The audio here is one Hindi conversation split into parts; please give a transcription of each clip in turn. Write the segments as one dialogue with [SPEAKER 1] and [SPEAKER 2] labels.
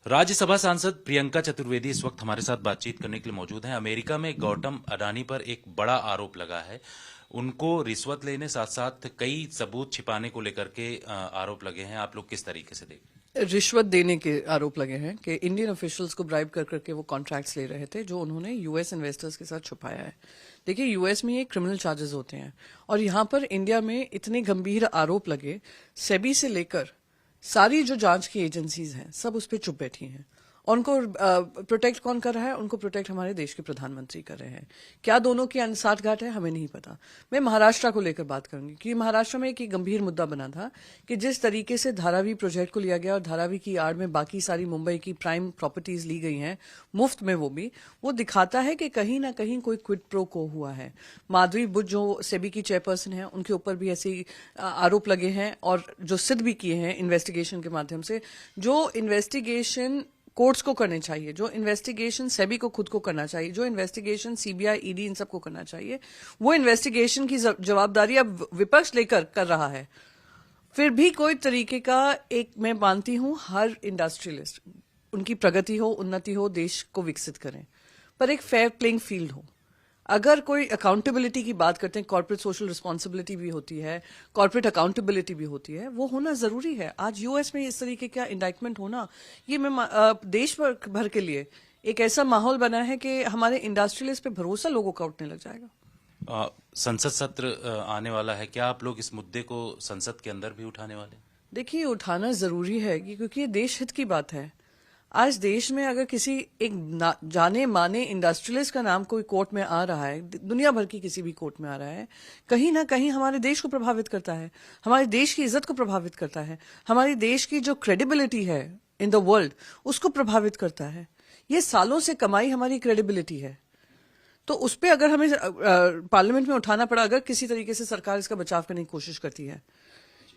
[SPEAKER 1] राज्यसभा सांसद प्रियंका चतुर्वेदी इस वक्त हमारे साथ बातचीत करने के लिए मौजूद हैं। अमेरिका में गौतम अडानी पर एक बड़ा आरोप लगा है। उनको रिश्वत लेने साथ साथ कई सबूत छिपाने को लेकर के आरोप लगे हैं। आप लोग किस तरीके से देख रहे हैं?
[SPEAKER 2] रिश्वत देने के आरोप लगे हैं कि इंडियन ऑफिशियल्स को ब्राइब कर करके वो कॉन्ट्रैक्ट्स ले रहे थे जो उन्होंने यूएस इन्वेस्टर्स के साथ छुपाया है। देखिए, यूएस में ये क्रिमिनल चार्जेस होते हैं और यहाँ पर इंडिया में इतने गंभीर आरोप लगे, सेबी से लेकर सारी जो जांच की एजेंसीज हैं सब उस पर चुप बैठी हैं। और उनको प्रोटेक्ट कौन कर रहा है? उनको प्रोटेक्ट हमारे देश के प्रधानमंत्री कर रहे हैं। क्या दोनों की साठगांठ है हमें नहीं पता। मैं महाराष्ट्र को लेकर बात करूंगी क्योंकि महाराष्ट्र में एक गंभीर मुद्दा बना था कि जिस तरीके से धारावी प्रोजेक्ट को लिया गया और धारावी की आड़ में बाकी सारी मुंबई की प्राइम प्रॉपर्टीज ली गई हैं मुफ्त में, वो दिखाता है कि कहीं ना कहीं कोई क्विड प्रो को हुआ है। माधवी बुद्ध जो सेबी की चेयरपर्सन है, उनके ऊपर भी ऐसे आरोप लगे हैं और जो सिद्ध भी किए हैं इन्वेस्टिगेशन के माध्यम से। जो इन्वेस्टिगेशन कोर्ट्स को करने चाहिए, जो इन्वेस्टिगेशन सेबी को खुद को करना चाहिए, जो इन्वेस्टिगेशन सीबीआई, ईडी इन सबको करना चाहिए, वो इन्वेस्टिगेशन की जवाबदारी अब विपक्ष लेकर कर रहा है। फिर भी कोई तरीके का मैं मानती हूं हर इंडस्ट्रियलिस्ट उनकी प्रगति हो, उन्नति हो, देश को विकसित करें, पर एक फेयर प्लेइंग फील्ड हो। अगर कोई अकाउंटेबिलिटी की बात करते हैं, कॉर्पोरेट सोशल रिस्पॉन्सिबिलिटी भी होती है, कॉर्पोरेट अकाउंटेबिलिटी भी होती है, वो होना जरूरी है। आज यूएस में इस तरीके का इंडाइटमेंट होना, ये मैं देश भर के लिए एक ऐसा माहौल बना है कि हमारे इंडस्ट्रियलिस्ट पे भरोसा लोगों का उठने लग जाएगा।
[SPEAKER 1] संसद सत्र आने वाला है, क्या आप लोग इस मुद्दे को संसद के अंदर भी उठाने वाले हैं?
[SPEAKER 2] देखिए, उठाना जरूरी है क्योंकि ये देश हित की बात है। आज देश में अगर किसी एक जाने माने इंडस्ट्रियलिस्ट का नाम कोई कोर्ट में आ रहा है, दुनिया भर की किसी भी कोर्ट में आ रहा है, कहीं ना कहीं हमारे देश को प्रभावित करता है, हमारे देश की इज्जत को प्रभावित करता है, हमारे देश की जो क्रेडिबिलिटी है इन द वर्ल्ड उसको प्रभावित करता है। ये सालों से कमाई हमारी क्रेडिबिलिटी है। तो उस पर अगर हमें पार्लियामेंट में उठाना पड़ा, अगर किसी तरीके से सरकार इसका बचाव करने की कोशिश करती है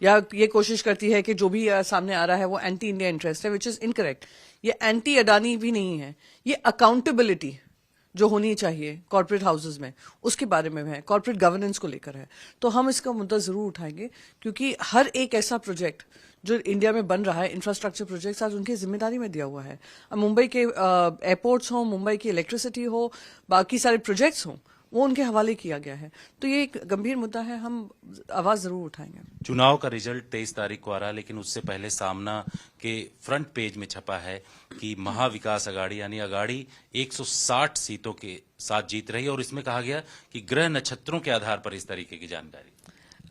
[SPEAKER 2] या ये कोशिश करती है कि जो भी सामने आ रहा है वो एंटी इंडिया इंटरेस्ट है, विच इज इनकरेक्ट। ये एंटी अडानी भी नहीं है, ये अकाउंटेबिलिटी जो होनी चाहिए कॉर्पोरेट हाउसेस में उसके बारे में है, कॉर्पोरेट गवर्नेंस को लेकर है। तो हम इसका मुद्दा जरूर उठाएंगे क्योंकि हर एक ऐसा प्रोजेक्ट जो इंडिया में बन रहा है, इंफ्रास्ट्रक्चर प्रोजेक्ट्स, आज उनकी जिम्मेदारी में दिया हुआ है। अब मुंबई के एयरपोर्ट्स हो, मुंबई की इलेक्ट्रिसिटी हो, बाकी सारे प्रोजेक्ट्स हों, वो उनके हवाले किया गया है। तो ये एक गंभीर मुद्दा है, हम आवाज जरूर उठाएंगे।
[SPEAKER 1] चुनाव का रिजल्ट 23 तारीख को आ रहा है, लेकिन उससे पहले सामना के फ्रंट पेज में छपा है कि महाविकास अघाड़ी यानी अघाड़ी 160 सीटों के साथ जीत रही है और इसमें कहा गया कि ग्रह नक्षत्रों के आधार पर इस तरीके की जानकारी।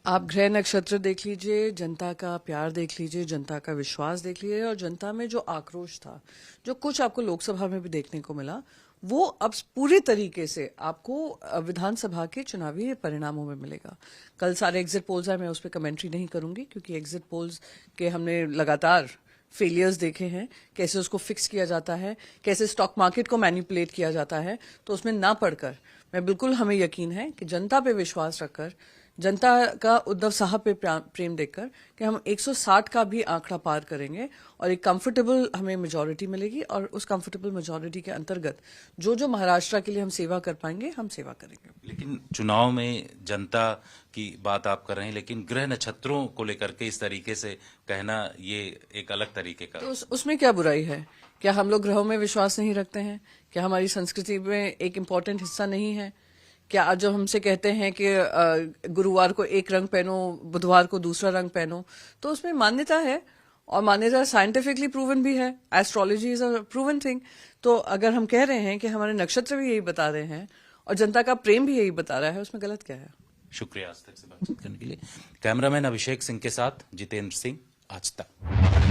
[SPEAKER 2] आप ग्रह नक्षत्र देख लीजिए, जनता का प्यार देख लीजिए, जनता का विश्वास देख लीजिए और जनता में जो आक्रोश था, जो कुछ आपको लोकसभा में भी देखने को मिला, वो अब पूरे तरीके से आपको विधानसभा के चुनावी परिणामों में मिलेगा। कल सारे एग्जिट पोल्स आए, मैं उस पर कमेंट्री नहीं करूंगी क्योंकि एग्जिट पोल्स के हमने लगातार फेलियर्स देखे हैं, कैसे उसको फिक्स किया जाता है, कैसे स्टॉक मार्केट को मैनिपुलेट किया जाता है। तो उसमें ना पढ़कर मैं बिल्कुल, हमें यकीन है कि जनता पे विश्वास रखकर, जनता का उद्धव साहब पे प्रेम देखकर कि हम 160 का भी आंकड़ा पार करेंगे और एक कंफर्टेबल हमें मेजॉरिटी मिलेगी और उस कंफर्टेबल मेजॉरिटी के अंतर्गत जो महाराष्ट्र के लिए हम सेवा कर पाएंगे, हम सेवा करेंगे।
[SPEAKER 1] लेकिन चुनाव में जनता की बात आप कर रहे हैं, लेकिन ग्रह नक्षत्रों को लेकर के इस तरीके से कहना, ये एक अलग तरीके का।
[SPEAKER 2] तो उसमें क्या बुराई है? क्या हम लोग ग्रहों में विश्वास नहीं रखते हैं? क्या हमारी संस्कृति में एक इम्पोर्टेंट हिस्सा नहीं है? क्या जो हमसे कहते हैं कि गुरुवार को एक रंग पहनो, बुधवार को दूसरा रंग पहनो, तो उसमें मान्यता है और मान्यता साइंटिफिकली प्रूवन भी है। Astrology is a proven thing. तो अगर हम कह रहे हैं कि हमारे नक्षत्र भी यही बता रहे हैं और जनता का प्रेम भी यही बता रहा है, उसमें गलत क्या है?
[SPEAKER 1] शुक्रिया आज तक से बातचीत करने के लिए। कैमरामैन अभिषेक सिंह के साथ जितेंद्र सिंह, आज तक।